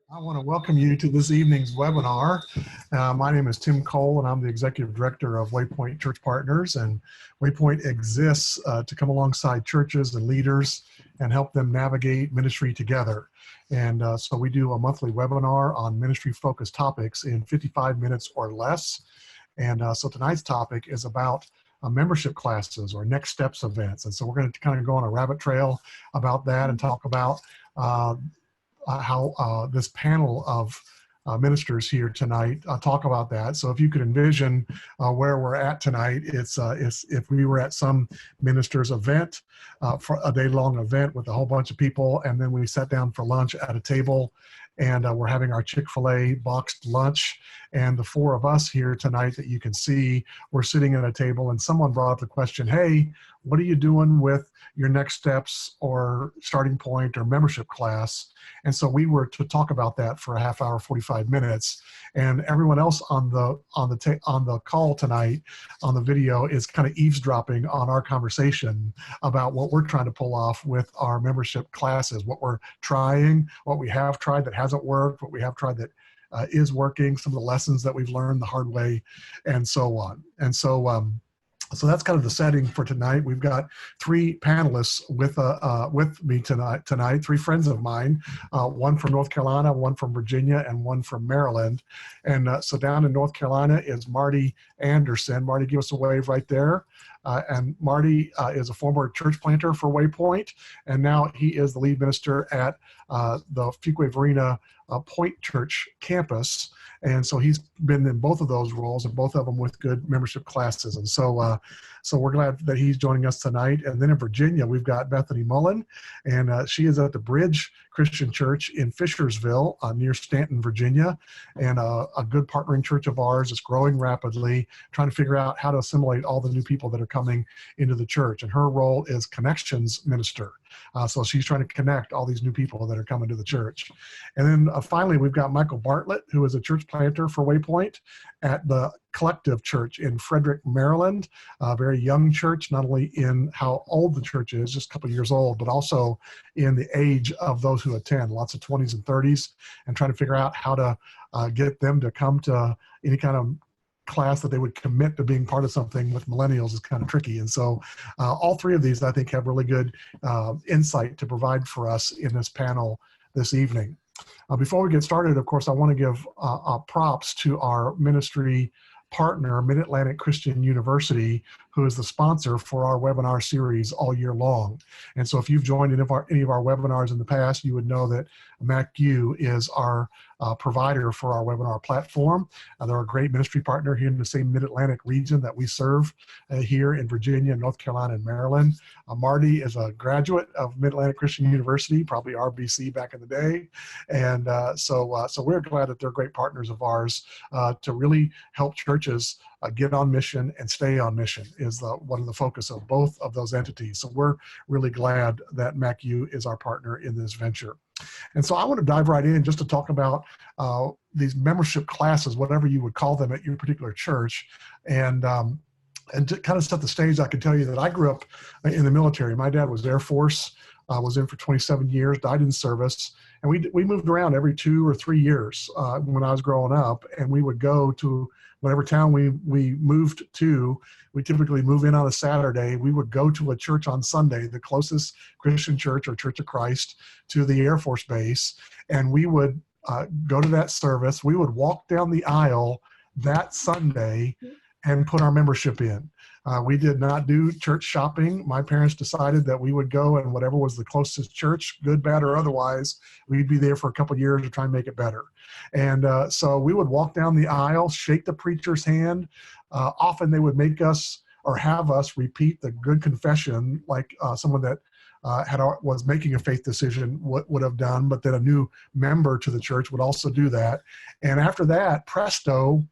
I want to welcome you to this evening's webinar. My name is Tim Cole, and I'm the Executive Director of Waypoint Church Partners. And Waypoint exists to come alongside churches and leaders and help them navigate ministry together. And so we do a monthly webinar on ministry-focused topics in 55 minutes or less. And so tonight's topic is about membership classes or next steps events. And so we're going to kind of go on a rabbit trail about that and talk about how this panel of ministers here tonight talk about that. So if you could envision where we're at tonight, it's if we were at some minister's event, for a day-long event with a whole bunch of people, and then we sat down for lunch at a table, and we're having our Chick-fil-A boxed lunch, and the four of us here tonight that you can see, we're sitting at a table, and someone brought up the question, hey, what are you doing with your next steps or starting point or membership class? And so we were to talk about that for a half hour, 45 minutes. And everyone else on the call tonight, on the video, is kind of eavesdropping on our conversation about what we're trying to pull off with our membership classes, what we're trying, what we have tried that hasn't worked, what we have tried that is working, some of the lessons that we've learned the hard way, and so on. And so that's kind of the setting for tonight. We've got three panelists with me tonight, three friends of mine, one from North Carolina, one from Virginia, and one from Maryland. And so down in North Carolina is Marty Anderson. Marty, give us a wave right there. And Marty is a former church planter for Waypoint, and now he is the lead minister at the Fuquay-Varina Point Church campus. And so he's been in both of those roles, and both of them with good membership classes. And so so we're glad that he's joining us tonight. And then in Virginia, we've got Bethany Mullen, and she is at the Bridge Christian Church in Fishersville near Stanton, Virginia, and a good partnering church of ours. It's growing rapidly, trying to figure out how to assimilate all the new people that are coming into the church. And her role is connections minister. So she's trying to connect all these new people that are coming to the church. And then finally, we've got Michael Bartlett, who is a church planter for Waypoint at the Collective Church in Frederick, Maryland. A very young church, not only in how old the church is, just a couple of years old, but also in the age of those who attend, lots of 20s and 30s, and trying to figure out how to get them to come to any kind of class that they would commit to being part of something with millennials is kind of tricky. And so all three of these, I think, have really good insight to provide for us in this panel this evening. Before we get started, of course, I want to give props to our ministry partner, Mid-Atlantic Christian University, who is the sponsor for our webinar series all year long. And so if you've joined any of our webinars in the past, you would know that MacU is our provider for our webinar platform. They're a great ministry partner here in the same Mid-Atlantic region that we serve here in Virginia, North Carolina, and Maryland. Marty is a graduate of Mid-Atlantic Christian University, probably RBC back in the day. And so we're glad that they're great partners of ours to really help churches get on mission and stay on mission is one of the focus of both of those entities. So we're really glad that MacU is our partner in this venture. And so I want to dive right in just to talk about these membership classes, whatever you would call them at your particular church. And to kind of set the stage, I can tell you that I grew up in the military. My dad was Air Force, was in for 27 years, died in service. And we moved around every 2 or 3 years when I was growing up, and we would go to whatever town we moved to. We typically move in on a Saturday. We would go to a church on Sunday, the closest Christian church or Church of Christ to the Air Force Base, and we would go to that service. We would walk down the aisle that Sunday and put our membership in. We did not do church shopping. My parents decided that we would go, and whatever was the closest church, good, bad, or otherwise, we'd be there for a couple of years to try and make it better. And so we would walk down the aisle, shake the preacher's hand. Often they would make us or have us repeat the good confession, like someone that was making a faith decision would have done, but then a new member to the church would also do that. And after that, presto,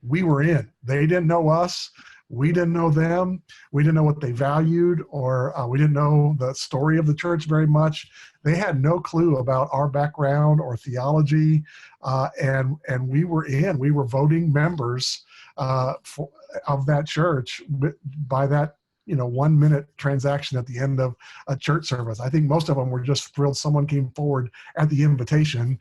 we were in. They didn't know us. We didn't know them. We didn't know what they valued, or we didn't know the story of the church very much. They had no clue about our background or theology, and we were in. We were voting members of that church by that 1-minute transaction at the end of a church service. I think most of them were just thrilled someone came forward at the invitation,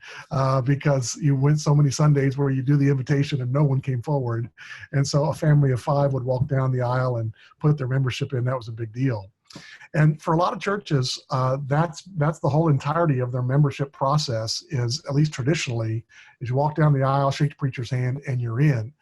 because you went so many Sundays where you do the invitation and no one came forward. And so a family of 5 would walk down the aisle and put their membership in. That was a big deal. And for a lot of churches, that's the whole entirety of their membership process, is, at least traditionally, is you walk down the aisle, shake the preacher's hand, and you're in.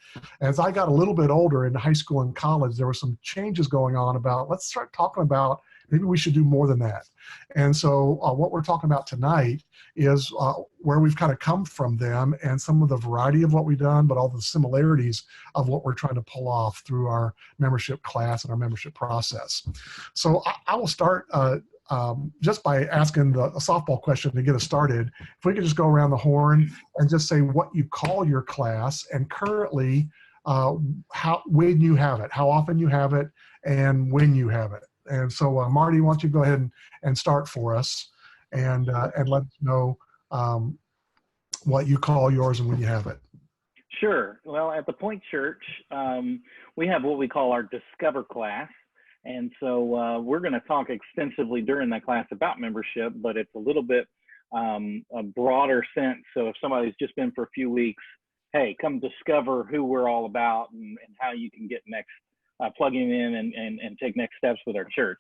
As I got a little bit older in high school and college, there were some changes going on about, let's start talking about maybe we should do more than that. And so what we're talking about tonight is where we've kind of come from them, and some of the variety of what we've done, but all the similarities of what we're trying to pull off through our membership class and our membership process. So I will start just by asking a softball question to get us started. If we could just go around the horn and just say what you call your class, and currently when you have it, how often you have it, and when you have it. And so, Marty, why don't you go ahead and start for us, and let us know what you call yours and when you have it. Sure. Well, at the Point Church, we have what we call our Discover class. And so we're going to talk extensively during that class about membership, but it's a little bit a broader sense. So if somebody's just been for a few weeks, hey, come discover who we're all about and how you can get next, plugging in and take next steps with our church.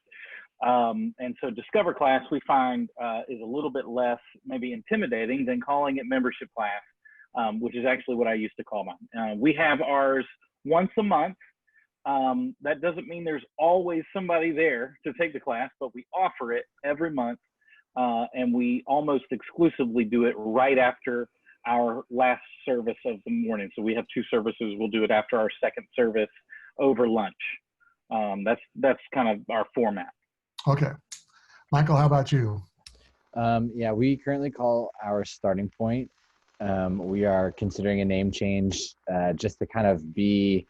And so Discover class, we find, is a little bit less maybe intimidating than calling it membership class, which is actually what I used to call mine. We have ours once a month. That doesn't mean there's always somebody there to take the class, but we offer it every month, and we almost exclusively do it right after our last service of the morning. So we have 2 services. We'll do it after our second service over lunch. That's kind of our format. Okay. Michael, how about you? Yeah, we currently call our Starting Point. We are considering a name change just to kind of be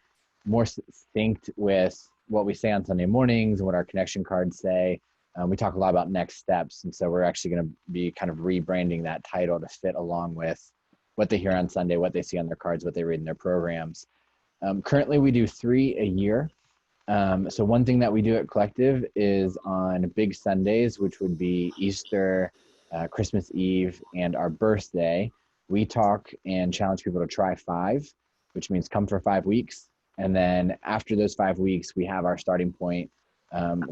more synced with what we say on Sunday mornings and what our connection cards say. We talk a lot about next steps, and so we're actually going to be kind of rebranding that title to fit along with what they hear on Sunday, what they see on their cards, what they read in their programs. Currently, we do 3 a year. So one thing that we do at Collective is on big Sundays, which would be Easter, Christmas Eve, and our birthday, we talk and challenge people to try 5, which means come for 5 weeks. And then after those 5 weeks, we have our Starting Point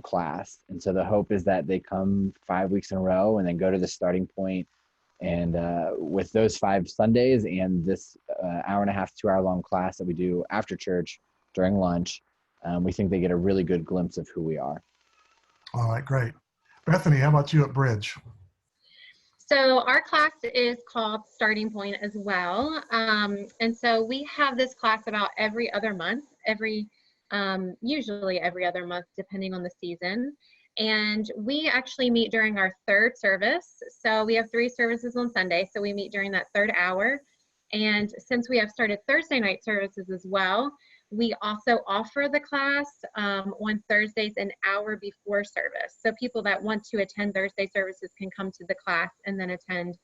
class. And so the hope is that they come 5 weeks in a row and then go to the Starting Point. And with those 5 Sundays and this hour and a half, 2 hour long class that we do after church during lunch, we think they get a really good glimpse of who we are. All right, great. Bethany, how about you at Bridge? So our class is called Starting Point as well. And so we have this class about every other month, usually every other month, depending on the season. And we actually meet during our 3rd service. So we have 3 services on Sunday. So we meet during that 3rd hour. And since we have started Thursday night services as well, we also offer the class on Thursdays an hour before service. So people that want to attend Thursday services can come to the class and then attend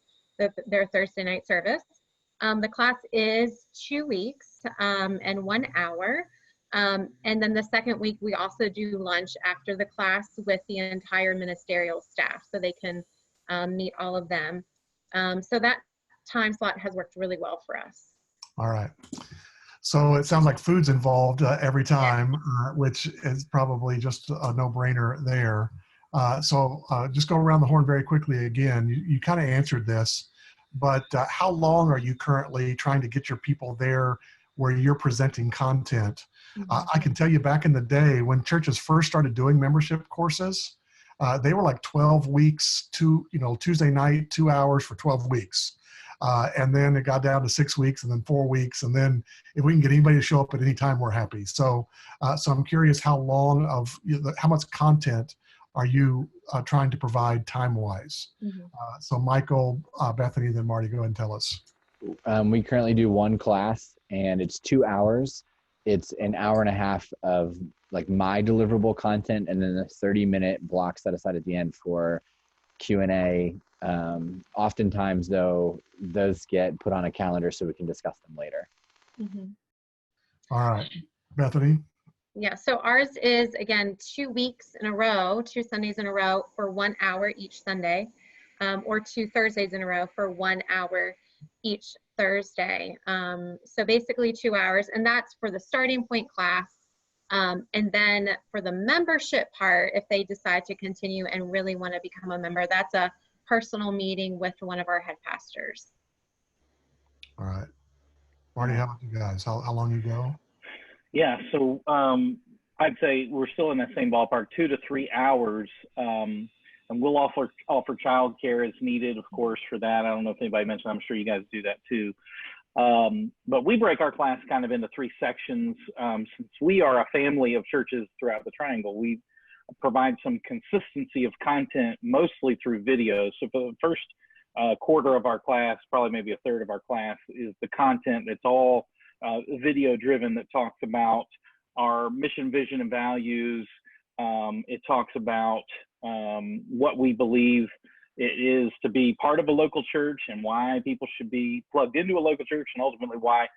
their Thursday night service. The class is 2 weeks and 1 hour. And then the second week, we also do lunch after the class with the entire ministerial staff, so they can meet all of them. So that time slot has worked really well for us. All right. So it sounds like food's involved every time, which is probably just a no-brainer there. So just go around the horn very quickly again. You kind of answered this, but how long are you currently trying to get your people there where you're presenting content? I can tell you back in the day when churches first started doing membership courses, they were like 12 weeks to, Tuesday night, 2 hours for 12 weeks. And then it got down to 6 weeks and then 4 weeks. And then if we can get anybody to show up at any time, we're happy. So I'm curious how much content are you trying to provide time-wise? So Michael, Bethany, then Marty, go ahead and tell us. We currently do 1 class and it's 2 hours. It's an hour and a half of like my deliverable content and then a 30-minute block set aside at the end for Q&A. Oftentimes, though, those get put on a calendar so we can discuss them later. All right. Bethany? Yeah, so ours is, again, 2 weeks in a row, 2 Sundays in a row for 1 hour each Sunday, or 2 Thursdays in a row for 1 hour each Thursday. So basically 2 hours, and that's for the starting point class. And then for the membership part, if they decide to continue and really want to become a member, that's a personal meeting with one of our head pastors. All right. Marty, how about you guys? How long you go? Yeah, so I'd say we're still in that same ballpark, 2 to 3 hours. And we'll offer childcare as needed, of course, for that. I don't know if anybody mentioned, I'm sure you guys do that too. But we break our class kind of into 3 sections. Since we are a family of churches throughout the Triangle, we provide some consistency of content, mostly through videos. So for the first quarter of our class, probably maybe a third of our class, is the content that's all video driven, that talks about our mission, vision, and values. It talks about what we believe it is to be part of a local church and why people should be plugged into a local church, and ultimately why,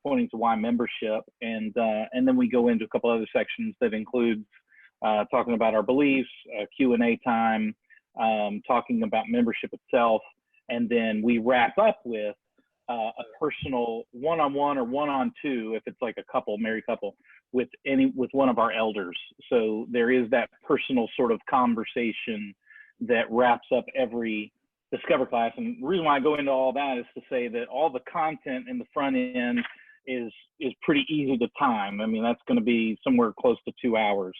pointing to why membership. And then we go into a couple other sections that include talking about our beliefs, Q&A time, talking about membership itself. And then we wrap up with a personal one-on-one or one-on-two, if it's like a couple, married couple, with one of our elders. So there is that personal sort of conversation that wraps up every Discover class. And the reason why I go into all that is to say that all the content in the front end is pretty easy to time. I mean, that's going to be somewhere close to 2 hours.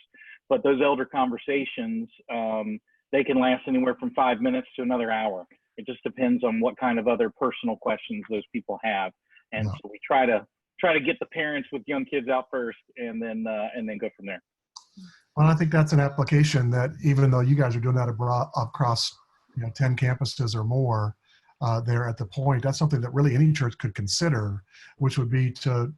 But those elder conversations, they can last anywhere from 5 minutes to another hour. It just depends on what kind of other personal questions those people have. And so we try to get the parents with young kids out first, and then go from there. Well, I think that's an application that, even though you guys are doing that across 10 campuses or more, there at the point, that's something that really any church could consider, which would be to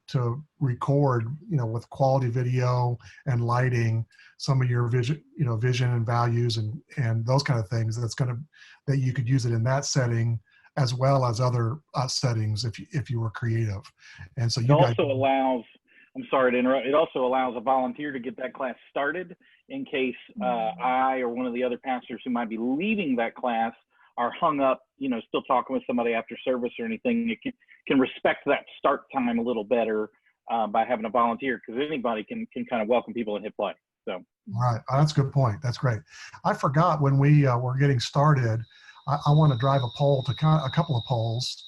record, with quality video and lighting, some of your vision and values and those kind of things. That you could use it in that setting as well as other settings if you were creative. And so allows, I'm sorry to interrupt, it also allows a volunteer to get that class started in case I or one of the other pastors who might be leading that class are hung up, still talking with somebody after service or anything. You can respect that start time a little better by having a volunteer, because anybody can kind of welcome people and hit play. So. All right. Oh, that's a good point. That's great. I forgot when we were getting started, I want to drive a couple of polls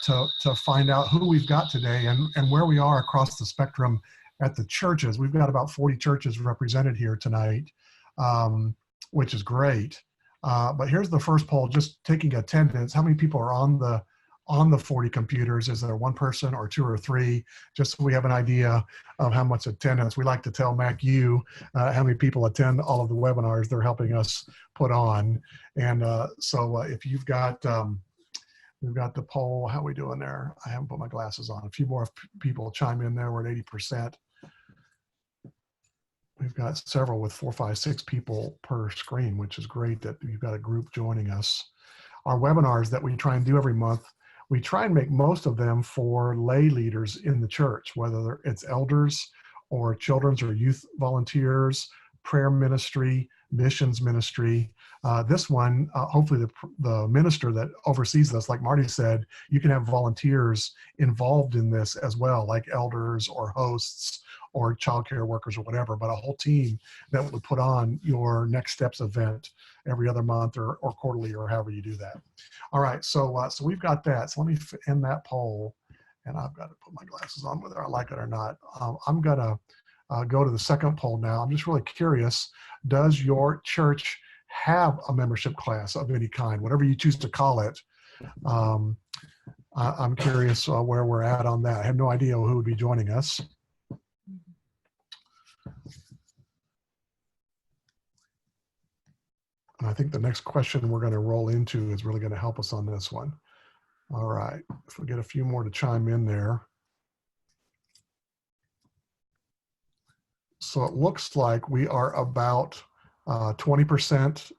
to find out who we've got today and where we are across the spectrum at the churches. We've got about 40 churches represented here tonight, which is great. But here's the first poll, just taking attendance. How many people are on the 40 computers? Is there one person or 2 or 3? Just so we have an idea of how much attendance. We like to tell MacU how many people attend all of the webinars they're helping us put on. And so if you've got, we've got the poll, how are we doing there? I haven't put my glasses on. A few more people chime in there. We're at 80%. We've got several with 4, 5, 6 people per screen, which is great that you've got a group joining us. Our webinars that we try and do every month, we try and make most of them for lay leaders in the church, whether it's elders or children's or youth volunteers, prayer ministry, missions ministry. This one, hopefully the minister that oversees this, like Marty said, you can have volunteers involved in this as well, like elders or hosts or childcare workers or whatever, but a whole team that would put on your Next Steps event every other month or quarterly or however you do that. All right, so we've got that. So let me end that poll, and I've got to put my glasses on whether I like it or not. I'm gonna go to the second poll now. I'm just really curious, does your church have a membership class of any kind, whatever you choose to call it? I'm curious where we're at on that. I have no idea who would be joining us. And I think the next question we're going to roll into is really going to help us on this one. All right, if we get a few more to chime in there. So it looks like we are about 20%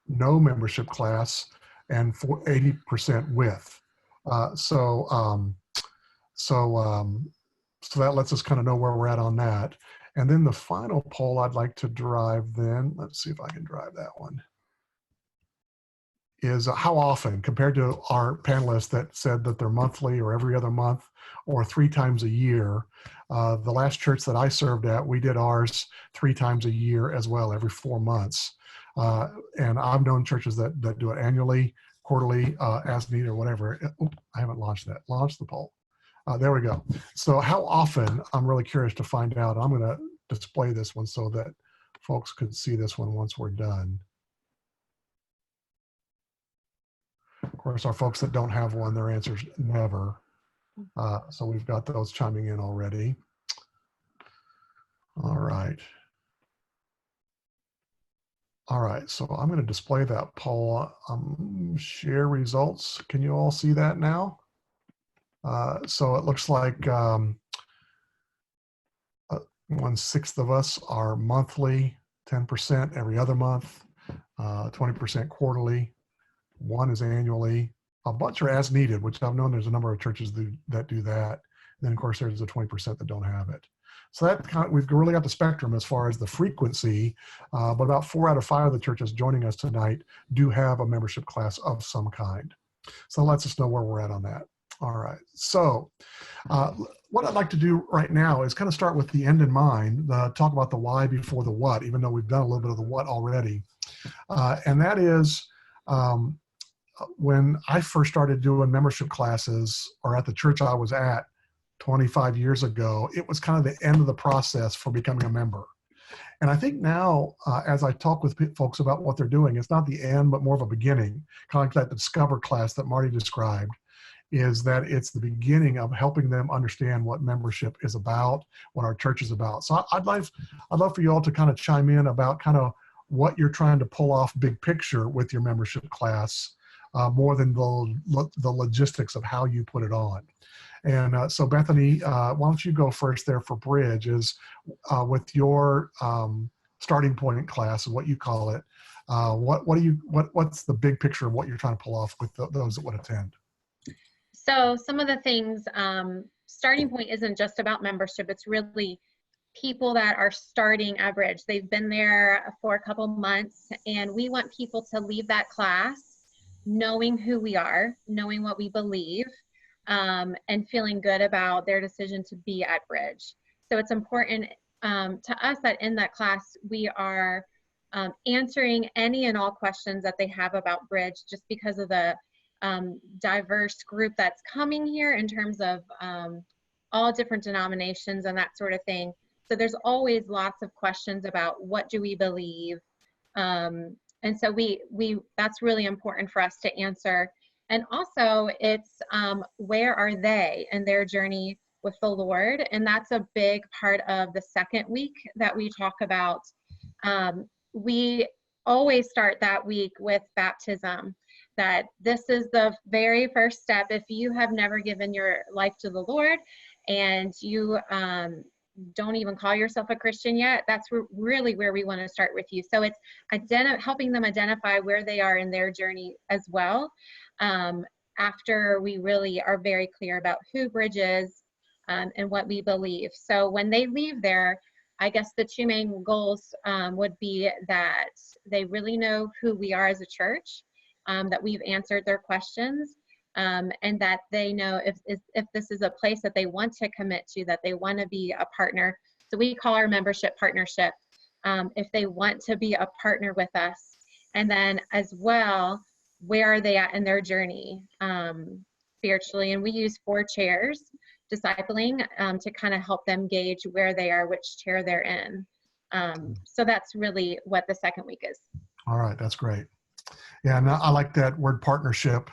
no membership class and 80% with. So that lets us kind of know where we're at on that. And then the final poll I'd like to drive then, let's see if I can drive that one, is how often, compared to our panelists that said that they're monthly or every other month or 3 times a year. The last church that I served at, we did ours 3 times a year as well, every 4 months. And I've known churches that do it annually, quarterly, as needed or whatever. Oop, I haven't launched that. Launch the poll. There we go. So how often, I'm really curious to find out. I'm going to display this one so that folks could see this one once we're done. Of course, our folks that don't have one, their answer's never. So we've got those chiming in already. All right. All right, so I'm going to display that poll. Share results. Can you all see that now? So it looks like 1/6 of us are monthly, 10% every other month, 20% quarterly, 1 is annually, a bunch are as needed, which I've known there's a number of churches that do that. And then of course there's the 20% that don't have it. So that we've really got the spectrum as far as the frequency, but about 4 out of 5 of the churches joining us tonight do have a membership class of some kind. So that lets us know where we're at on that. All right, so what I'd like to do right now is kind of start with the end in mind, talk about the why before the what, even though we've done a little bit of the what already. And that is when I first started doing membership classes, or at the church I was at 25 years ago, it was kind of the end of the process for becoming a member. And I think now, as I talk with folks about what they're doing, it's not the end, but more of a beginning, kind of like that Discover class that Marty described, is that it's the beginning of helping them understand what membership is about, what our church is about. So I'd love for you all to kind of chime in about kind of what you're trying to pull off big picture with your membership class, more than the logistics of how you put it on. And so Bethany, why don't you go first there for Bridge, is with your starting point class, what you call it, what's the big picture of what you're trying to pull off with those that would attend? So some of the things, starting point isn't just about membership, it's really people that are starting at Bridge. They've been there for a couple months, and we want people to leave that class knowing who we are, knowing what we believe, and feeling good about their decision to be at Bridge. So it's important to us that in that class, we are answering any and all questions that they have about Bridge, just because of the diverse group that's coming here in terms of all different denominations and that sort of thing. So there's always lots of questions about what do we believe. And so that's really important for us to answer. And also it's where are they in their journey with the Lord? And that's a big part of the second week that we talk about. We always start that week with baptism, that this is the very first step. If you have never given your life to the Lord and you don't even call yourself a Christian yet, that's really where we want to start with you. So it's helping them identify where they are in their journey as well, after we really are very clear about who Bridge is and what we believe. So when they leave there, I guess the 2 main goals would be that they really know who we are as a church, that we've answered their questions, and that they know if this is a place that they want to commit to, that they want to be a partner. So we call our membership partnership, if they want to be a partner with us. And then as well, where are they at in their journey spiritually? And we use 4 chairs discipling to kind of help them gauge where they are, which chair they're in. So that's really what the second week is. All right, that's great. Yeah, and I like that word partnership.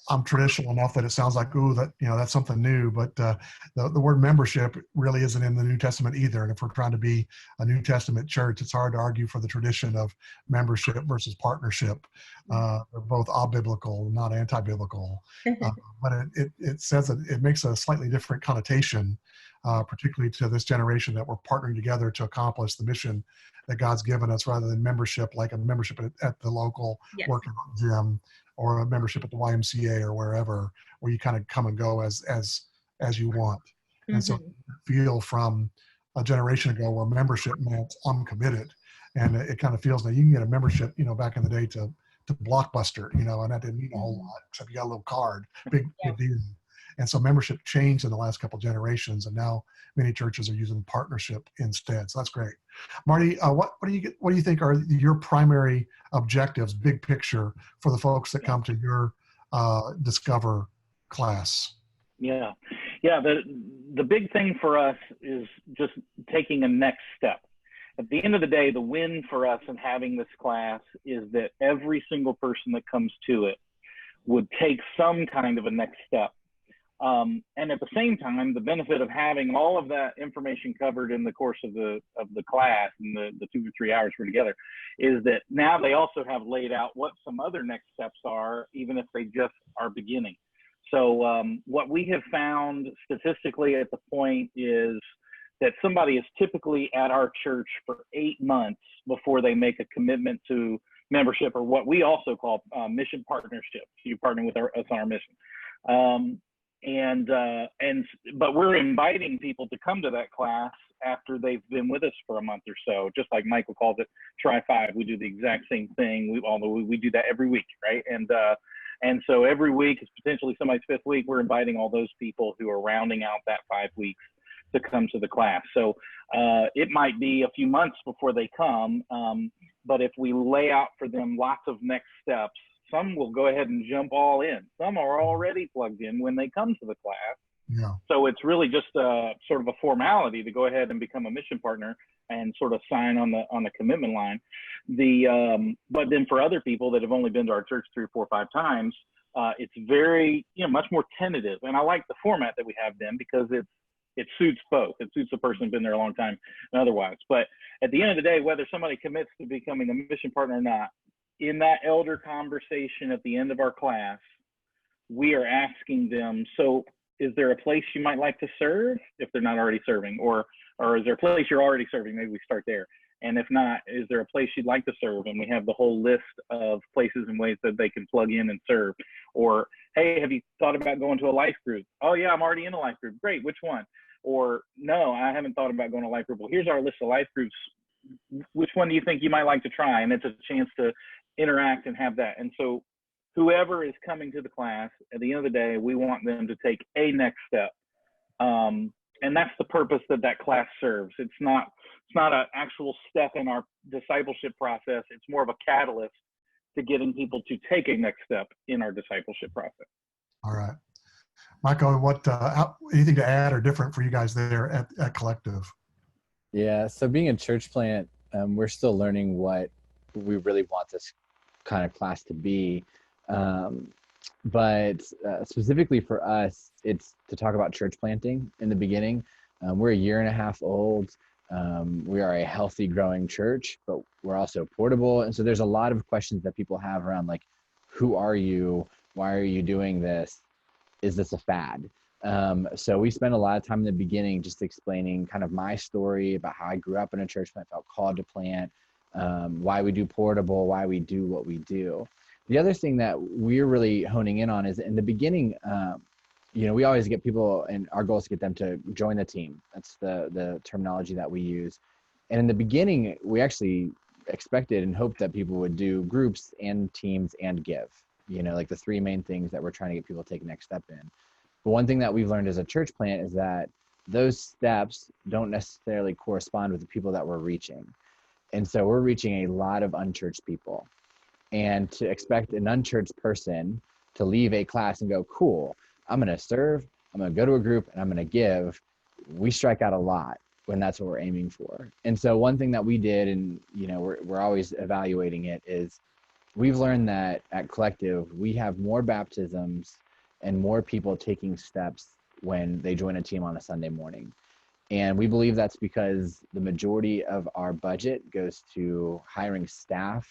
I'm traditional enough that it sounds like, ooh, that's something new, but the word membership really isn't in the New Testament either. And if we're trying to be a New Testament church, it's hard to argue for the tradition of membership versus partnership. They're both abiblical, not anti-biblical. But it says that it makes a slightly different connotation, particularly to this generation, that we're partnering together to accomplish the mission that God's given us, rather than membership, like a membership at the local workout gym, or a membership at the YMCA or wherever, where you kind of come and go as you want. And so feel from a generation ago where membership meant I'm committed. And it kind of feels that you can get a membership, back in the day to Blockbuster, and that didn't mean a whole lot, except you got a little card, big deal. And so membership changed in the last couple of generations, and now many churches are using partnership instead. So that's great. Marty, what do you think are your primary objectives, big picture, for the folks that come to your Discover class? Yeah. The big thing for us is just taking a next step. At the end of the day, the win for us in having this class is that every single person that comes to it would take some kind of a next step. And at the same time, the benefit of having all of that information covered in the course of the class and the 2 or 3 hours we're together is that now they also have laid out what some other next steps are, even if they just are beginning. So what we have found statistically at the point is that somebody is typically at our church for 8 months before they make a commitment to membership, or what we also call mission partnership. You partner with us on our mission. But we're inviting people to come to that class after they've been with us for a month or so, just like Michael calls it Try 5. We do the exact same thing, although we do that every week, right? And so every week is potentially somebody's 5th week. We're inviting all those people who are rounding out that 5 weeks to come to the class. So it might be a few months before they come, but if we lay out for them lots of next steps, some will go ahead and jump all in. Some are already plugged in when they come to the class. Yeah. So it's really just sort of a formality to go ahead and become a mission partner and sort of sign on the commitment line. But then for other people that have only been to our church 3 or 4 or 5 times, it's very, much more tentative. And I like the format that we have then because it suits both. It suits the person who's been there a long time and otherwise. But at the end of the day, whether somebody commits to becoming a mission partner or not, in that elder conversation at the end of our class, we are asking them, so is there a place you might like to serve if they're not already serving? Or is there a place you're already serving? Maybe we start there. And if not, is there a place you'd like to serve? And we have the whole list of places and ways that they can plug in and serve. Or, hey, have you thought about going to a life group? Oh, yeah, I'm already in a life group. Great, which one? Or, no, I haven't thought about going to a life group. Well, here's our list of life groups. Which one do you think you might like to try? And it's a chance to interact and have that. And so whoever is coming to the class, at the end of the day, we want them to take a next step. And that's the purpose that class serves. It's not an actual step in our discipleship process. It's more of a catalyst to getting people to take a next step in our discipleship process. All right. Michael, anything to add or different for you guys there at Collective? Yeah, so being a church plant, we're still learning what we really want this kind of class to be. But specifically for us, it's to talk about church planting in the beginning. We're 1.5 years old. We are a healthy, growing church, but we're also portable. And so there's a lot of questions that people have around, like, who are you? Why are you doing this? Is this a fad? So we spent a lot of time in the beginning just explaining kind of my story about how I grew up in a church plant, felt called to plant, why we do portable, why we do what we do. The other thing that we're really honing in on is in the beginning, we always get people, and our goal is to get them to join the team. That's the terminology that we use. And in the beginning, we actually expected and hoped that people would do groups and teams and give, like the 3 main things that we're trying to get people to take next step in. But one thing that we've learned as a church plant is that those steps don't necessarily correspond with the people that we're reaching. And so we're reaching a lot of unchurched people. And to expect an unchurched person to leave a class and go, cool, I'm going to serve, I'm going to go to a group, and I'm going to give, we strike out a lot when that's what we're aiming for. And so one thing that we did, and we're always evaluating it, is we've learned that at Collective, we have more baptisms and more people taking steps when they join a team on a Sunday morning. And we believe that's because the majority of our budget goes to hiring staff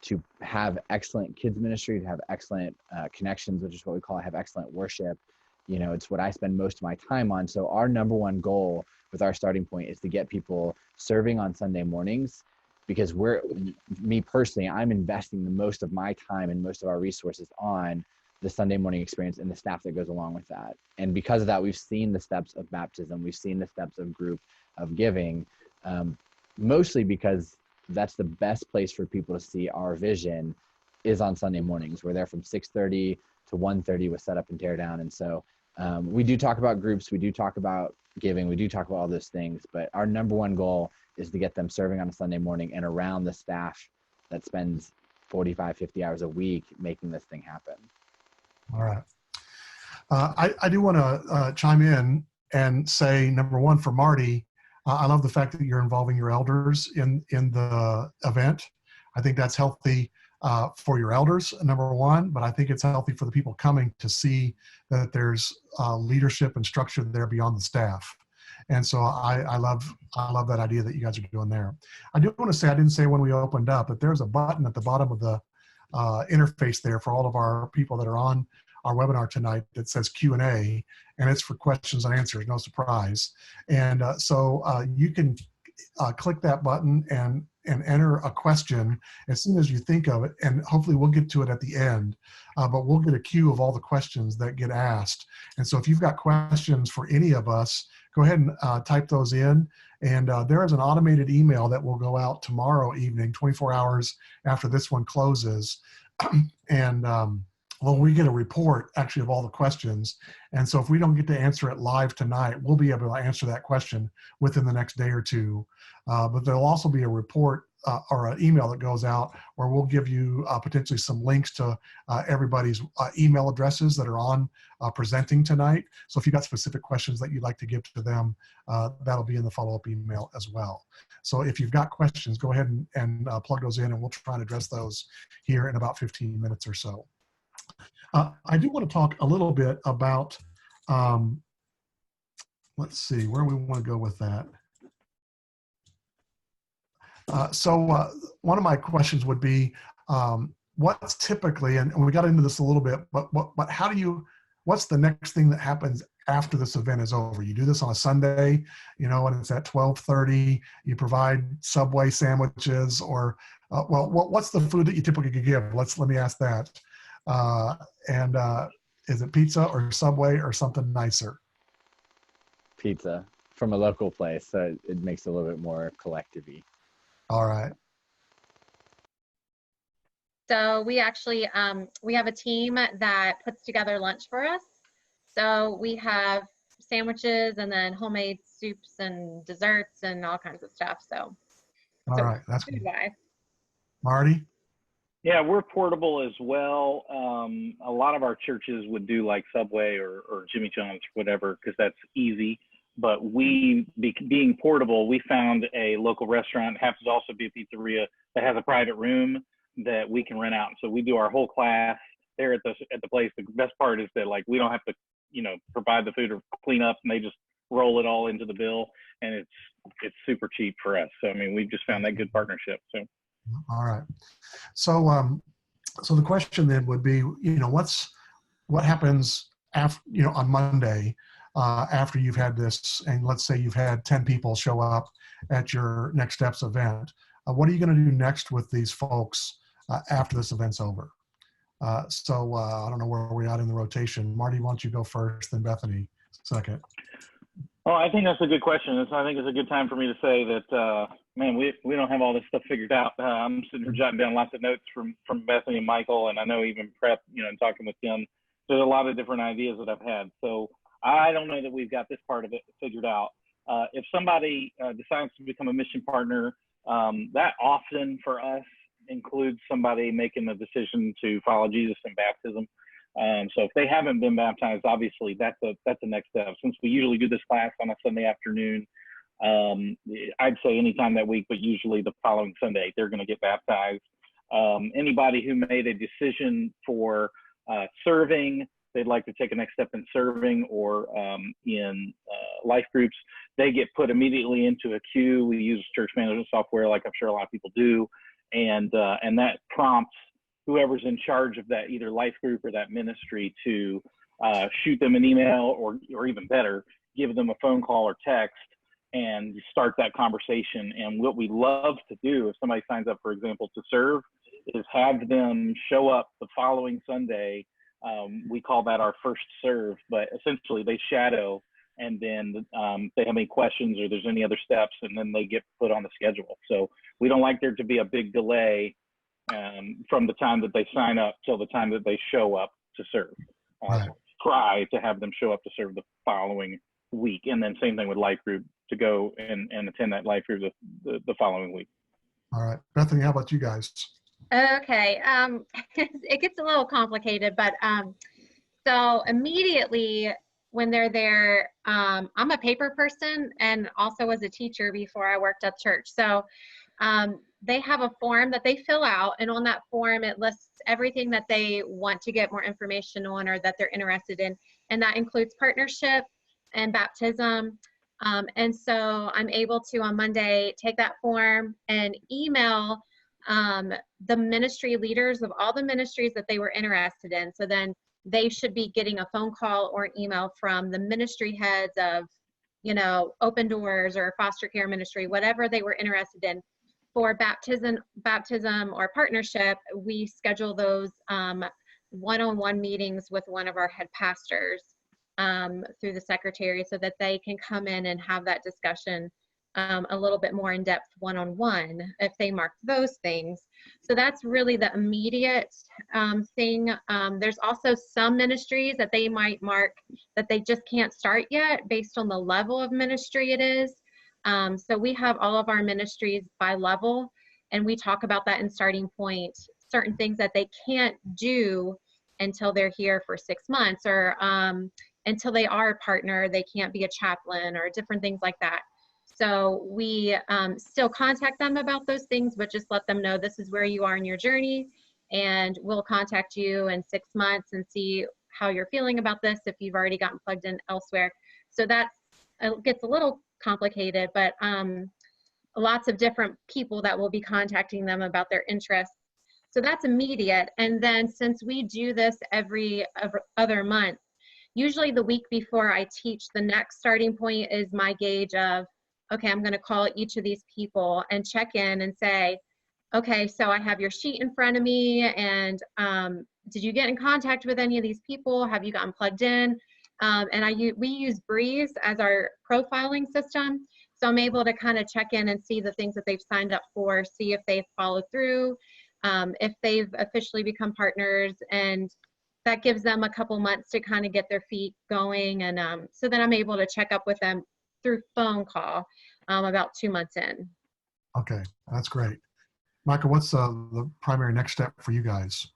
to have excellent kids ministry, to have excellent connections, which is what we call have excellent worship. It's what I spend most of my time on. So our number one goal with our starting point is to get people serving on Sunday mornings, because me personally, I'm investing the most of my time and most of our resources on the Sunday morning experience and the staff that goes along with that. And because of that, we've seen the steps of baptism, we've seen the steps of group, of giving, mostly because that's the best place for people to see our vision is on Sunday mornings. We're there from 6:30 to 1:30 with setup and tear down. And so we do talk about groups, we do talk about giving, we do talk about all those things, but our number one goal is to get them serving on a Sunday morning and around the staff that spends 45, 50 hours a week making this thing happen. All right. I do want to chime in and say, number one, for Marty, I love the fact that you're involving your elders in the event. I think that's healthy for your elders, number one, but I think it's healthy for the people coming to see that there's leadership and structure there beyond the staff. And so I love that idea that you guys are doing there. I do want to say, I didn't say when we opened up, but there's a button at the bottom of the interface there for all of our people that are on our webinar tonight that says Q&A, and it's for questions and answers, no surprise. And so you can click that button and enter a question as soon as you think of it, and hopefully we'll get to it at the end, but we'll get a queue of all the questions that get asked. And so if you've got questions for any of us, go ahead and type those in, and there is an automated email that will go out tomorrow evening, 24 hours after this one closes, and well, we get a report actually of all the questions. And so if we don't get to answer it live tonight, we'll be able to answer that question within the next day or two. But there'll also be a report or an email that goes out where we'll give you potentially some links to everybody's email addresses that are on presenting tonight. So if you've got specific questions that you'd like to give to them, that'll be in the follow-up email as well. So if you've got questions, go ahead and plug those in, and we'll try and address those here in about 15 minutes or so. I do want to talk a little bit about, let's see, where we want to go with that. One of my questions would be, what's typically, and we got into this a little bit, but how do you, what's the next thing that happens after this event is over? You do this on a Sunday, you know, and it's at 12:30, you provide Subway sandwiches, or, well, what's the food that you typically give? Let me ask that. Is it pizza or Subway or something nicer? Pizza from a local place, so it makes it a little bit more collective-y. All right. So we actually, we have a team that puts together lunch for us. So we have sandwiches and then homemade soups and desserts and all kinds of stuff. So, All right, that's good. Goodbye. Marty? Yeah, we're portable as well. A lot of our churches would do like Subway or Jimmy John's, whatever, because that's easy. But we, being portable, we found a local restaurant, happens to also be a pizzeria, that has a private room that we can rent out. So we do our whole class there at the place. The best part is that, like, we don't have to, you know, provide the food or clean up, and they just roll it all into the bill, and it's super cheap for us. So I mean, we've just found that good partnership. So. All right. So, so the question then would be, you know, what happens after, you know, on Monday, after you've had this, and let's say you've had 10 people show up at your Next Steps event. What are you going to do next with these folks after this event's over? I don't know where we're at in the rotation. Marty, why don't you go first, then Bethany second. Oh, I think that's a good question. I think it's a good time for me to say that, man, we don't have all this stuff figured out. I'm sitting here jotting down lots of notes from Bethany and Michael, and I know even Prep, you know, and talking with them, there's a lot of different ideas that I've had. So I don't know that we've got this part of it figured out. If somebody decides to become a mission partner, that often for us includes somebody making the decision to follow Jesus in baptism. So if they haven't been baptized, obviously that's the next step. Since we usually do this class on a Sunday afternoon, I'd say anytime that week, but usually the following Sunday, they're going to get baptized. Anybody who made a decision for serving, they'd like to take a next step in serving or in life groups, they get put immediately into a queue. We use church management software, like I'm sure a lot of people do, and that prompts whoever's in charge of that, either life group or that ministry, to shoot them an email, or even better, give them a phone call or text and start that conversation. And what we love to do if somebody signs up, for example, to serve, is have them show up the following Sunday We call that our first serve, but essentially they shadow, and then if they have any questions or there's any other steps, and then they get put on the schedule. So we don't like there to be a big delay from the time that they sign up till the time that they show up to serve. Right. Try to have them show up to serve the following week, and then same thing with life group, to go and attend that life group the following week. All right. Bethany, how about you guys? Okay. It gets a little complicated, but so immediately when they're there, I'm a paper person and also was a teacher before I worked at church. So they have a form that they fill out, and on that form it lists everything that they want to get more information on or that they're interested in, and that includes partnership and baptism. And so I'm able to on Monday take that form and email the ministry leaders of all the ministries that they were interested in. So then they should be getting a phone call or an email from the ministry heads of, you know, Open Doors or foster care ministry, whatever they were interested in. For baptism or partnership, we schedule those one-on-one meetings with one of our head pastors through the secretary, so that they can come in and have that discussion a little bit more in depth one-on-one if they mark those things. So that's really the immediate thing. There's also some ministries that they might mark that they just can't start yet based on the level of ministry it is. So we have all of our ministries by level, and we talk about that in starting point, certain things that they can't do until they're here for 6 months, or until they are a partner, they can't be a chaplain, or different things like that. So we still contact them about those things, but just let them know this is where you are in your journey, and we'll contact you in 6 months and see how you're feeling about this if you've already gotten plugged in elsewhere. So that gets a little complicated, but lots of different people that will be contacting them about their interests. So that's immediate. And then since we do this every other month, usually the week before I teach, the next starting point is my gauge of, okay, I'm going to call each of these people and check in and say, okay, so I have your sheet in front of me, and did you get in contact with any of these people? Have you gotten plugged in? And we use Breeze as our profiling system. So I'm able to kind of check in and see the things that they've signed up for, see if they've followed through, if they've officially become partners, and that gives them a couple months to kind of get their feet going. And so then I'm able to check up with them through phone call about 2 months in. Okay, that's great. Michael, what's the primary next step for you guys?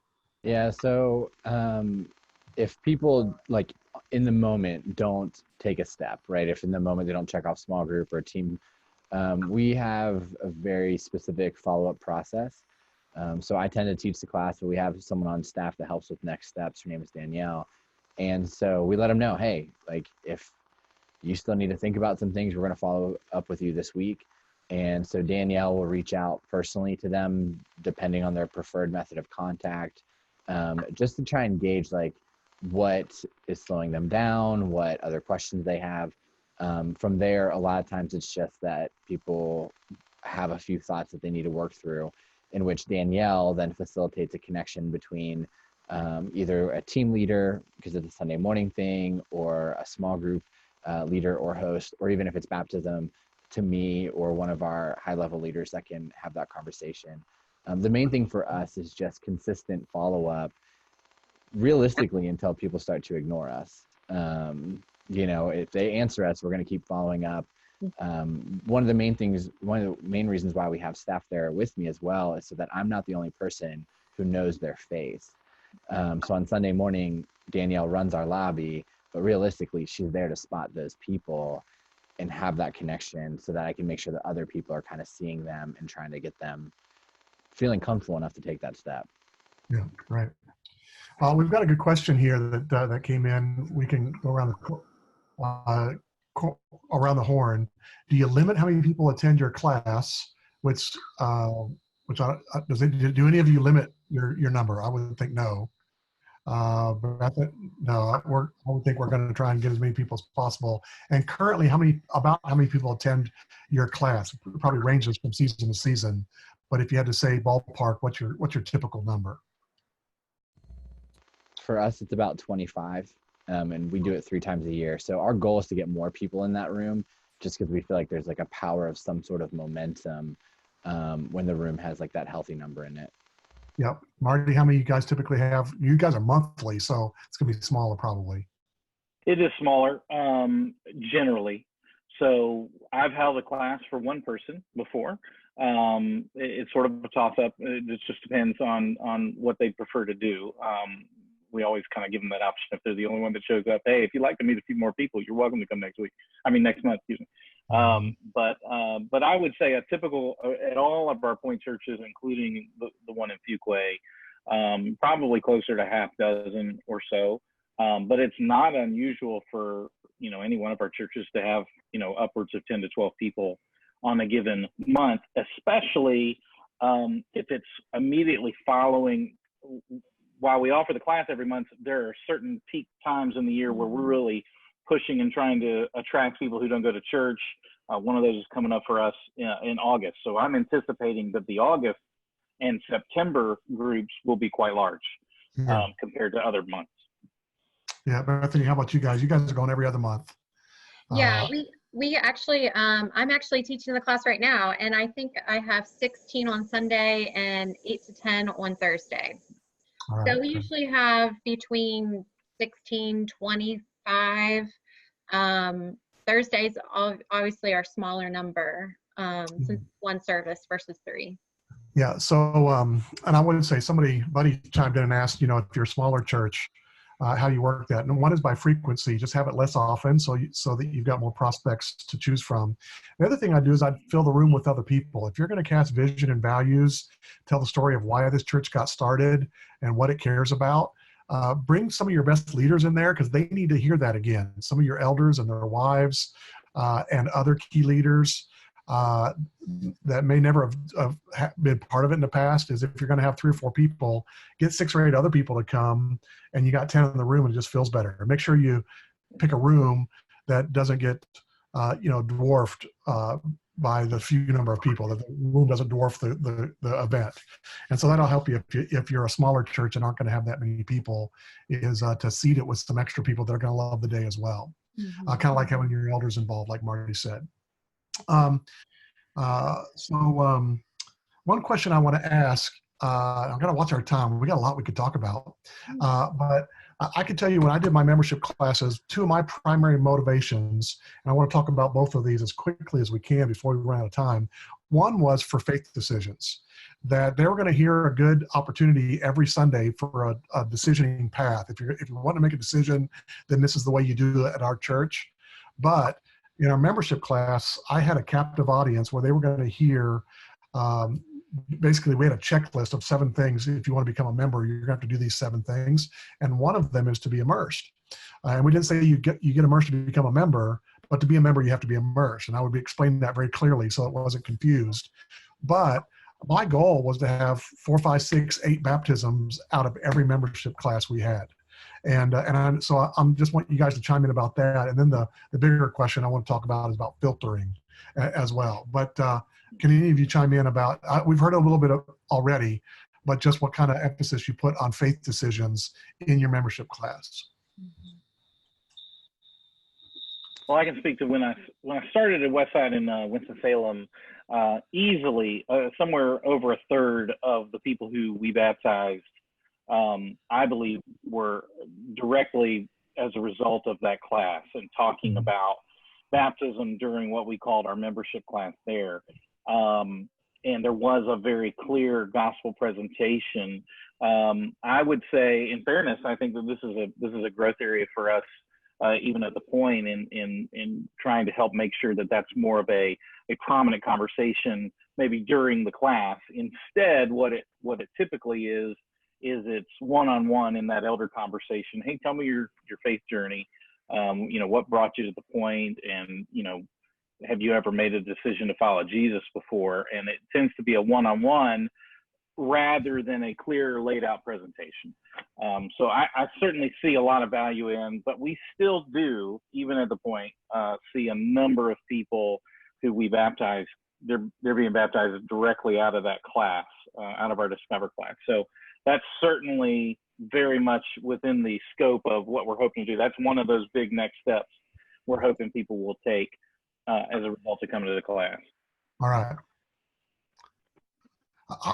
Yeah, so if people like in the moment don't take a step, right? If in the moment they don't check off small group or team, we have a very specific follow-up process. So I tend to teach the class, but we have someone on staff that helps with next steps. Her name is Danielle. And so we let them know, hey, like if you still need to think about some things, we're going to follow up with you this week. And so Danielle will reach out personally to them, depending on their preferred method of contact, just to try and gauge like what is slowing them down, what other questions they have. From there, a lot of times it's just that people have a few thoughts that they need to work through, in which Danielle then facilitates a connection between either a team leader, because it's a Sunday morning thing, or a small group leader or host, or even if it's baptism, to me or one of our high-level leaders that can have that conversation. The main thing for us is just consistent follow-up, realistically, until people start to ignore us. You know, if they answer us, we're going to keep following up. One of the main reasons why we have staff there with me as well is so that I'm not the only person who knows their face. So on Sunday morning, Danielle runs our lobby, but realistically, she's there to spot those people and have that connection so that I can make sure that other people are kind of seeing them and trying to get them feeling comfortable enough to take that step. Yeah, right. We've got a good question here that came in. We can go around the horn. Do you limit how many people attend your class? Do any of you limit your number? I would think no. But I think no. I would think we're going to try and get as many people as possible. And currently, how many people attend your class? It probably ranges from season to season. But if you had to say ballpark, what's your typical number? for us, it's about 25, and we do it 3 times a year. So our goal is to get more people in that room, just because we feel like there's like a power of some sort of momentum when the room has like that healthy number in it. Yep. Marty, how many you guys typically have? You guys are monthly, so it's going to be smaller probably. It is smaller, generally. So I've held a class for one person before. It's sort of a toss-up. It just depends on what they prefer to do. We always kind of give them that option if they're the only one that shows up. Hey, if you'd like to meet a few more people, you're welcome to come next month, excuse me. But I would say a typical, at all of our point churches, including the one in Fuquay, probably closer to half dozen or so. But it's not unusual for, any one of our churches to have, upwards of 10 to 12 people on a given month, especially if it's immediately following. While we offer the class every month, there are certain peak times in the year where we're really pushing and trying to attract people who don't go to church. One of those is coming up for us in August. So I'm anticipating that the August and September groups will be quite large compared to other months. Yeah, Bethany, how about you guys? You guys are going every other month. Yeah, we actually, I'm actually teaching the class right now, and I think I have 16 on Sunday and 8 to 10 on Thursday. Right. So we usually have between 16, 25. Thursdays obviously are smaller number, since one service versus 3. Yeah. So, and I would say buddy chimed in and asked, if you're a smaller church, how do you work that? And one is by frequency, just have it less often so that you've got more prospects to choose from. The other thing I do is I fill the room with other people. If you're going to cast vision and values, tell the story of why this church got started and what it cares about, bring some of your best leaders in there because they need to hear that again. Some of your elders and their wives and other key leaders that may never have been part of it in the past is if you're going to have 3 or 4 people, get 6 or 8 other people to come and you got 10 in the room and it just feels better. Make sure you pick a room that doesn't get, dwarfed by the few number of people, that the room doesn't dwarf the event. And so that'll help you if you're a smaller church and aren't going to have that many people, is to seed it with some extra people that are going to love the day as well. Mm-hmm. Kind of like having your elders involved, like Marty said. One question I want to ask, I've got to watch our time. We got a lot we could talk about, but I can tell you when I did my membership classes, 2 of my primary motivations, and I want to talk about both of these as quickly as we can before we run out of time. One was for faith decisions, that they were going to hear a good opportunity every Sunday for a decisioning path. If you want to make a decision, then this is the way you do it at our church. But in our membership class, I had a captive audience where they were going to hear, basically we had a checklist of 7 things. If you want to become a member, you're going to have to do these 7 things. And one of them is to be immersed. And we didn't say you get immersed to become a member, but to be a member, you have to be immersed. And I would be explaining that very clearly so it wasn't confused. But my goal was to have 4, 5, 6, 8 baptisms out of every membership class we had. And I'm just want you guys to chime in about that. And then the bigger question I want to talk about is about filtering as well. But can any of you chime in about, we've heard a little bit already, but just what kind of emphasis you put on faith decisions in your membership class? Well, I can speak to when I started at Westside in Winston-Salem, easily somewhere over a third of the people who we baptized, I believe, were directly as a result of that class and talking about baptism during what we called our membership class there. And there was a very clear gospel presentation. I would say, in fairness, I think that this is a growth area for us, even at the point in trying to help make sure that that's more of a prominent conversation, maybe during the class. Instead, what it typically is it's one-on-one in that elder conversation. Hey, tell me your faith journey. What brought you to the point, and have you ever made a decision to follow Jesus before? And it tends to be a one-on-one rather than a clear laid out presentation. So I certainly see a lot of value in, but we still do, even at the point, see a number of people who we baptize, they're being baptized directly out of that class, out of our Discover class. So that's certainly very much within the scope of what we're hoping to do. That's one of those big next steps we're hoping people will take as a result of coming to the class. All right.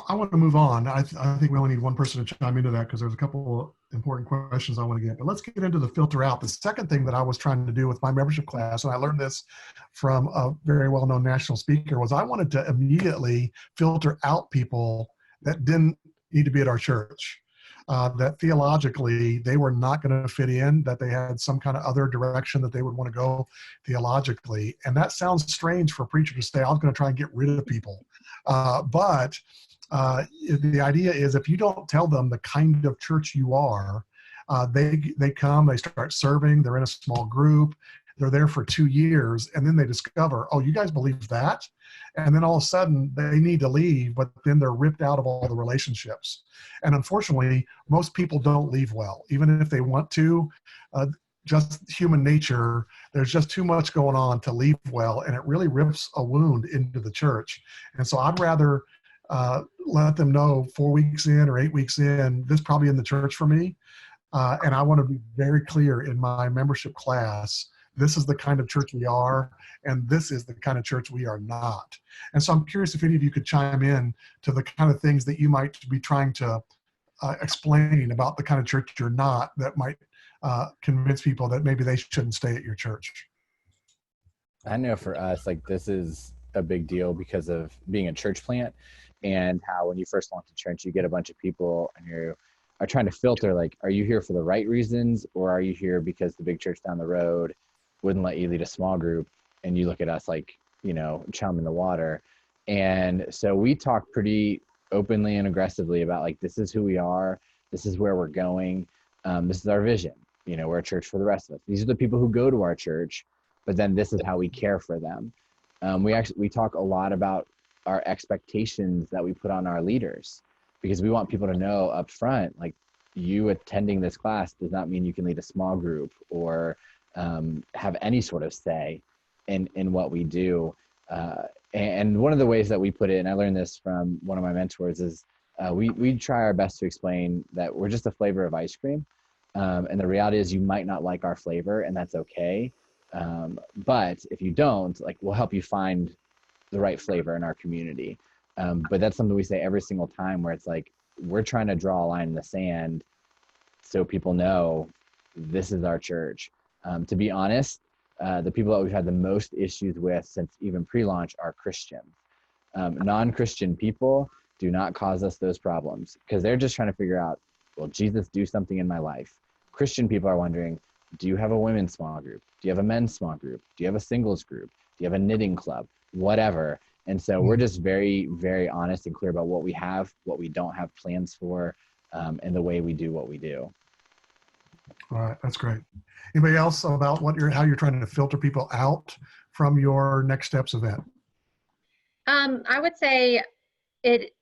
I want to move on. I think we only need one person to chime into that because there's a couple important questions I want to get. But let's get into the filter out. The second thing that I was trying to do with my membership class, and I learned this from a very well-known national speaker, was I wanted to immediately filter out people that didn't need to be at our church. That theologically they were not going to fit in, that they had some kind of other direction that they would want to go theologically. And that sounds strange for a preacher to say, I was going to try and get rid of people. But the idea is if you don't tell them the kind of church you are, they come, they start serving, they're in a small group, they're there for 2 years, and then they discover, oh, you guys believe that? And then all of a sudden they need to leave, but then they're ripped out of all the relationships. And unfortunately, most people don't leave well, even if they want to. Just human nature, there's just too much going on to leave well, and it really rips a wound into the church. And so I'd rather let them know 4 weeks in or 8 weeks in, this probably in the church for me. And I want to be very clear in my membership class, this is the kind of church we are, and this is the kind of church we are not. And so I'm curious if any of you could chime in to the kind of things that you might be trying to explain about the kind of church you're not, that might convince people that maybe they shouldn't stay at your church. I know for us, like, this is a big deal because of being a church plant, and how when you first launch a church, you get a bunch of people and you are trying to filter, like, are you here for the right reasons, or are you here because the big church down the road wouldn't let you lead a small group, and you look at us like, you know, chum in the water. And so we talk pretty openly and aggressively about, like, this is who we are, this is where we're going, this is our vision. You know, we're a church for the rest of us. These are the people who go to our church, but then this is how we care for them. We talk a lot about our expectations that we put on our leaders, because we want people to know up front, like, you attending this class does not mean you can lead a small group or have any sort of say in what we do. And one of the ways that we put it, and I learned this from one of my mentors, is we try our best to explain that we're just a flavor of ice cream. And the reality is you might not like our flavor, and that's okay. But if you don't, like, we'll help you find the right flavor in our community. But that's something we say every single time, where it's like, we're trying to draw a line in the sand so people know this is our church. To be honest, the people that we've had the most issues with since even pre-launch are Christians. Non-Christian people do not cause us those problems, because they're just trying to figure out, will Jesus do something in my life? Christian people are wondering, do you have a women's small group? Do you have a men's small group? Do you have a singles group? Do you have a knitting club? Whatever. And so we're just very, very honest and clear about what we have, what we don't have plans for, and the way we do what we do. All right, that's great. Anybody else about how you're trying to filter people out from your Next Steps event? I would say it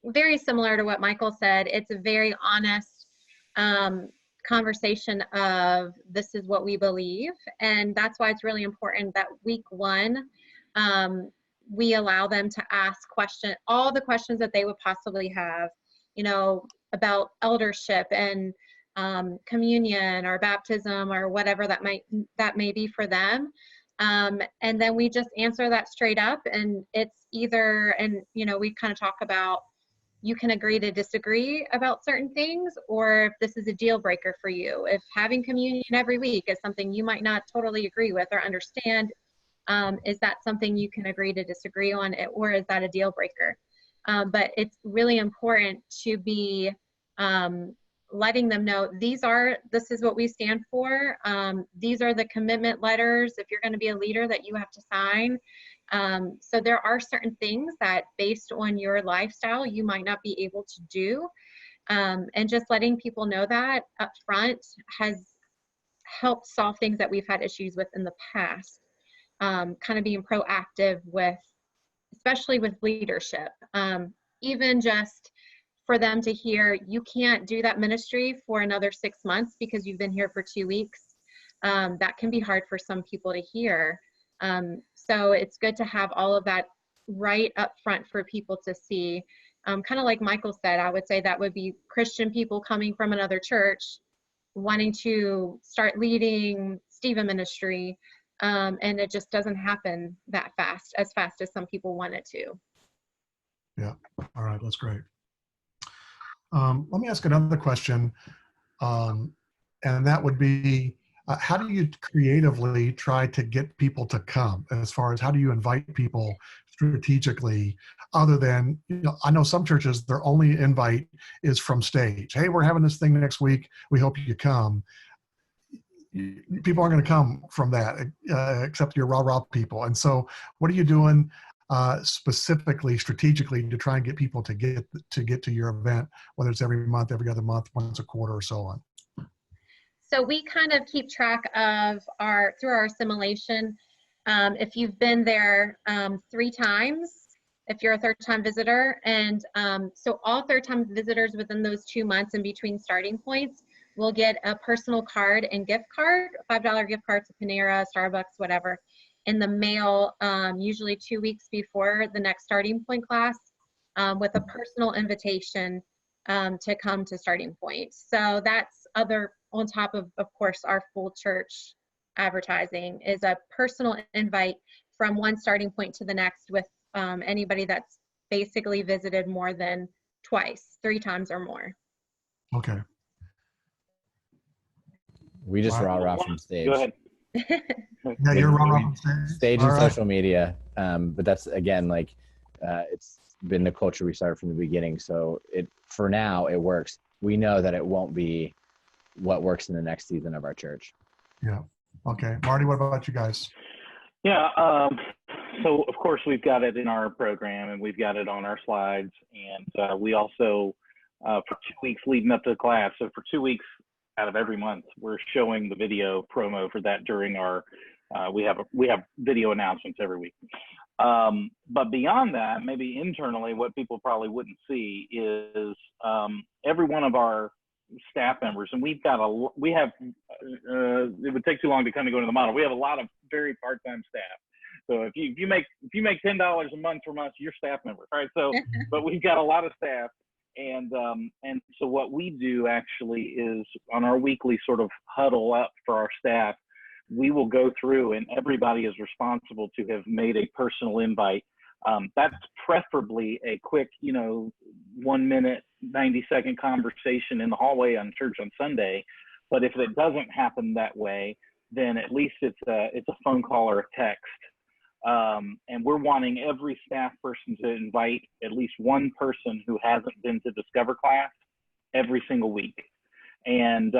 very similar to what Michael said. It's a very honest conversation of, this is what we believe, and that's why it's really important that week one we allow them to ask all the questions that they would possibly have, you know, about eldership and communion or baptism or whatever that may be for them. And then we just answer that straight up, and it's either, and you know, we kind of talk about, you can agree to disagree about certain things, or if this is a deal breaker for you, if having communion every week is something you might not totally agree with or understand, is that something you can agree to disagree on, or is that a deal breaker? But it's really important to be letting them know, this is what we stand for. These are the commitment letters, if you're going to be a leader, that you have to sign. So there are certain things that, based on your lifestyle, you might not be able to do. And just letting people know that up front has helped solve things that we've had issues with in the past. Kind of being proactive with, especially with leadership, even just for them to hear, you can't do that ministry for another 6 months because you've been here for 2 weeks. That can be hard for some people to hear. So it's good to have all of that right up front for people to see. kind of like Michael said, I would say that would be Christian people coming from another church wanting to start leading Stephen ministry. And it just doesn't happen that fast as some people want it to. Yeah. All right. That's great. Let me ask another question. And that would be, how do you creatively try to get people to come, as far as how do you invite people strategically, other than, I know some churches, their only invite is from stage. Hey, we're having this thing next week. We hope you come. People aren't going to come from that, except your rah-rah people. And so what are you doing specifically, strategically, to try and get people to get to your event, whether it's every month, every other month, once a quarter, or so on? So we kind of keep track of through our assimilation. If you've been there 3 times, if you're a third-time visitor, and so all third-time visitors within those 2 months in between starting points will get a personal card and gift card, $5 gift card to Panera, Starbucks, whatever, in the mail, usually 2 weeks before the next starting point class, with a personal invitation to come to starting point. So that's on top of course, our full church advertising is a personal invite from one starting point to the next with anybody that's basically visited more than twice, 3 times or more. Okay. We just rah-rah from stage. Go ahead. Yeah, you're rah-rah from stage. Stage All and right. social media. But that's, again, like, it's been the culture we started from the beginning. So for now, it works. We know that it won't be what works in the next season of our church. Yeah. Okay. Marty, what about you guys? Yeah. So of course we've got it in our program and we've got it on our slides, and we also for 2 weeks leading up to the class. So for 2 weeks out of every month, we're showing the video promo for that during our. We have video announcements every week. But beyond that, maybe internally, what people probably wouldn't see is every one of our staff members, and it would take too long to kind of go into the model. We have a lot of very part-time staff. So if you make $10 a month from us, you're staff members, right? So, but we've got a lot of staff, and so what we do actually is on our weekly sort of huddle up for our staff, we will go through and everybody is responsible to have made a personal invite. That's preferably a quick, 1 minute, 90-second conversation in the hallway on church on Sunday. But if it doesn't happen that way, then at least it's a phone call or a text. And we're wanting every staff person to invite at least one person who hasn't been to Discover class every single week. And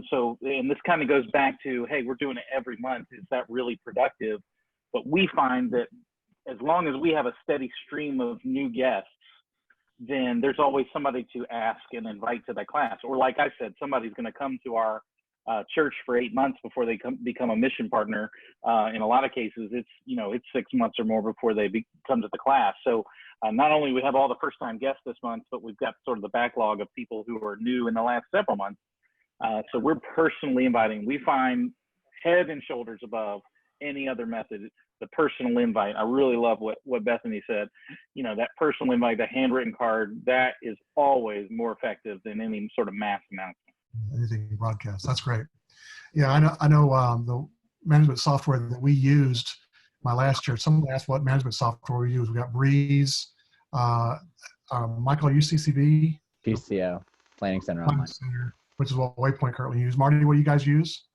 so this kind of goes back to, hey, we're doing it every month. Is that really productive? But we find that as long as we have a steady stream of new guests, then there's always somebody to ask and invite to that class. Or like I said, somebody's going to come to our church for 8 months before they become a mission partner. In a lot of cases, it's 6 months or more before they come to the class. So not only we have all the first-time guests this month, but we've got sort of the backlog of people who are new in the last several months. So we're personally inviting. We find head and shoulders above any other method, the personal invite. I really love what Bethany said. That personal invite, the handwritten card, that is always more effective than any sort of mass announcement. Anything broadcast. That's great. Yeah, I know the management software that we used my last church. Someone asked what management software we use. We got Breeze. Michael, are you CCB? PCO, Planning Center Online. Which is what Waypoint currently uses. Marty, what do you guys use?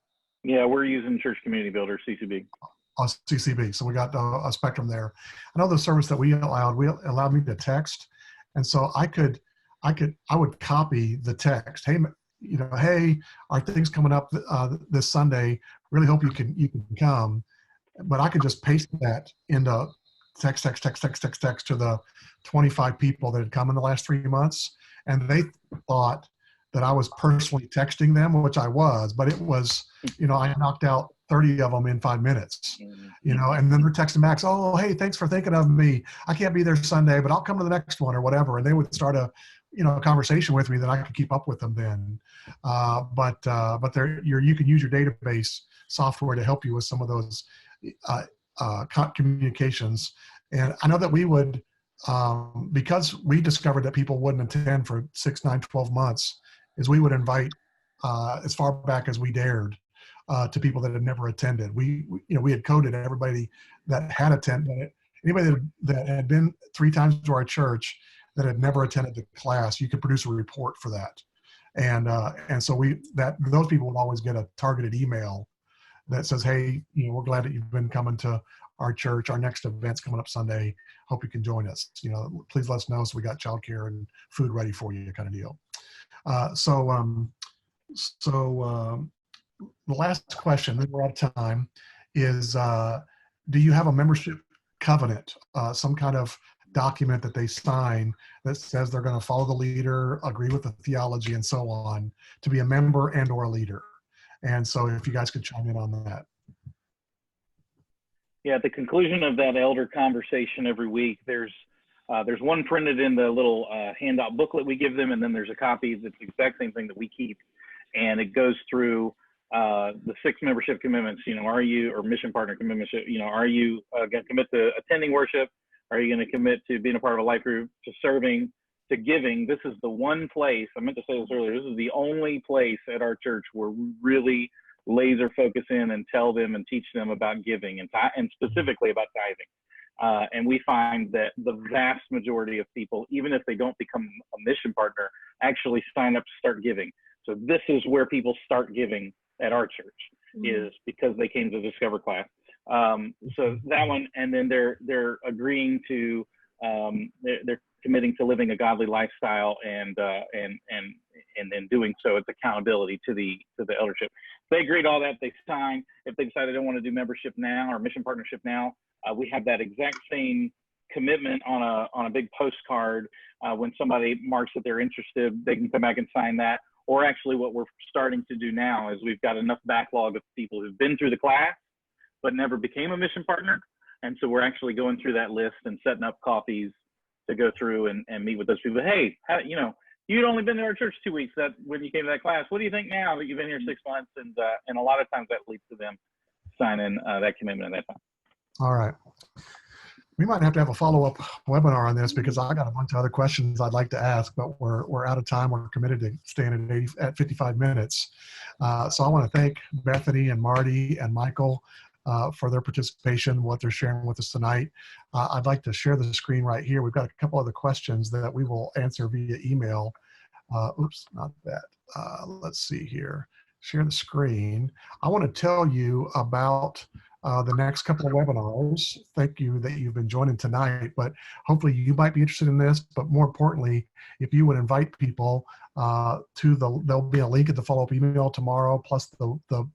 Yeah, we're using Church Community Builder, CCB. Oh, CCB. So we got a spectrum there. I know the service that we allowed me to text, and so I would copy the text. Hey, hey, our thing's coming up this Sunday. Really hope you can come. But I could just paste that into text to the 25 people that had come in the last 3 months, and they thought that I was personally texting them, which I was, but it was, I knocked out 30 of them in 5 minutes, and then they're texting back, oh, hey, thanks for thinking of me. I can't be there Sunday, but I'll come to the next one or whatever. And they would start a conversation with me that I could keep up with them then. But you can use your database software to help you with some of those communications. And I know that we would because we discovered that people wouldn't attend for 6, 9, 12 months, is we would invite as far back as we dared to people that had never attended. We had coded everybody that had attended. Anybody that had been 3 times to our church that had never attended the class, you could produce a report for that. And so those people would always get a targeted email that says, hey, we're glad that you've been coming to our church. Our next event's coming up Sunday. Hope you can join us. Please let us know so we got childcare and food ready for you, kind of deal. So the last question, then we're out of time, is do you have a membership covenant, some kind of document that they sign that says they're going to follow the leader, agree with the theology, and so on, to be a member and or a leader? And so if you guys could chime in on that. Yeah, at the conclusion of that elder conversation every week, there's one printed in the little handout booklet we give them, and then there's a copy that's the exact same thing that we keep, and it goes through the 6 membership commitments. Are you, or mission partner commitments, are you going to commit to attending worship? Are you going to commit to being a part of a life group, to serving, to giving? This is the one place, I meant to say this earlier, this is the only place at our church where we really laser focus in and tell them and teach them about giving and specifically about tithing. And we find that the vast majority of people, even if they don't become a mission partner, actually sign up to start giving. So this is where people start giving at our church, is because they came to the Discover class. So that one, and then they're agreeing to, they're committing to living a godly lifestyle, and then doing so, it's accountability to the eldership. They agreed to all that, they sign. If they decide they don't want to do membership now or mission partnership now, we have that exact same commitment on a big postcard. When somebody marks that they're interested, they can come back and sign that. Or actually what we're starting to do now is we've got enough backlog of people who've been through the class but never became a mission partner. And so we're actually going through that list and setting up coffees to go through and meet with those people. Hey, you'd only been to our church 2 weeks when you came to that class. What do you think now that you've been here 6 months? And a lot of times that leads to them signing that commitment at that time. All right. We might have to have a follow-up webinar on this, because I got a bunch of other questions I'd like to ask, but we're out of time. We're committed to staying at 55 minutes. So I want to thank Bethany and Marty and Michael for their participation, what they're sharing with us tonight. I'd like to share the screen right here. We've got a couple other questions that we will answer via email. Oops, not that. Let's see here. Share the screen. I want to tell you about the next couple of webinars. Thank you that you've been joining tonight, but hopefully you might be interested in this. But more importantly, if you would invite people there'll be a link at the follow-up email tomorrow, plus the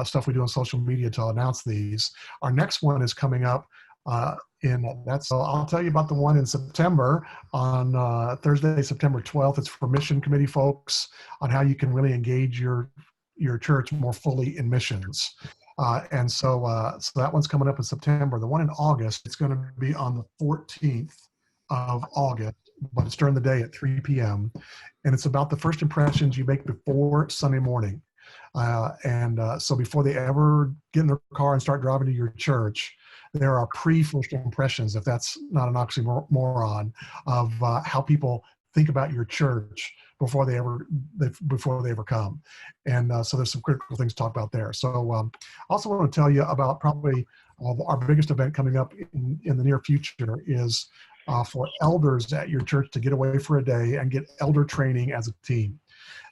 stuff we do on social media to announce these. Our next one is coming up so I'll tell you about the one in September on Thursday, September 12th. It's for mission committee folks on how you can really engage your church more fully in missions. So that one's coming up in September. The one in August, it's going to be on the 14th of August, but it's during the day at 3 p.m. And it's about the first impressions you make before Sunday morning. So before they ever get in their car and start driving to your church, there are pre-first impressions, if that's not an oxymoron, of how people think about your church before they ever come. And so there's some critical things to talk about there. So I also want to tell you about probably our biggest event coming up in the near future is for elders at your church to get away for a day and get elder training as a team.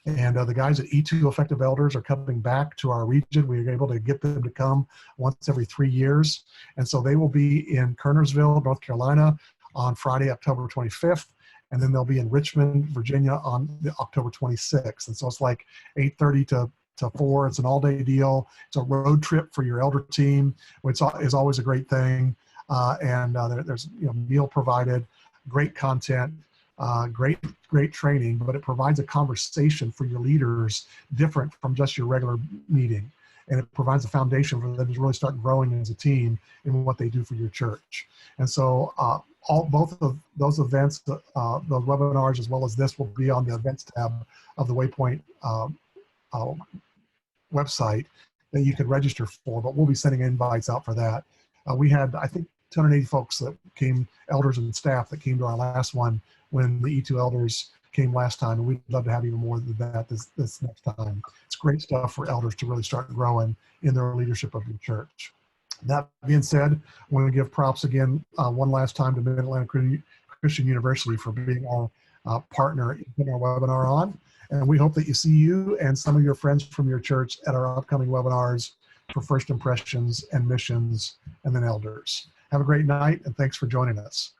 And the guys at E2 Effective Elders are coming back to our region. We were able to get them to come once every 3 years. And so they will be in Kernersville, North Carolina on Friday, October 25th. And then they'll be in Richmond, Virginia on October 26th. And so it's like 8:30 to 4. It's an all-day deal. It's a road trip for your elder team, which is always a great thing. There's meal provided, great content, great training, but it provides a conversation for your leaders different from just your regular meeting. And it provides a foundation for them to really start growing as a team in what they do for your church. And so both of those events, those webinars, as well as this, will be on the events tab of the Waypoint website that you can register for, but we'll be sending invites out for that. We had, I think, 280 folks that came, elders and staff that came to our last one when the E2 elders came last time, and we'd love to have even more than that this next time. It's great stuff for elders to really start growing in their leadership of your church. That being said, I want to give props again one last time to Mid-Atlantic Christian University for being our partner in our webinar on. And we hope that you see you and some of your friends from your church at our upcoming webinars for First Impressions and Missions and then Elders. Have a great night, and thanks for joining us.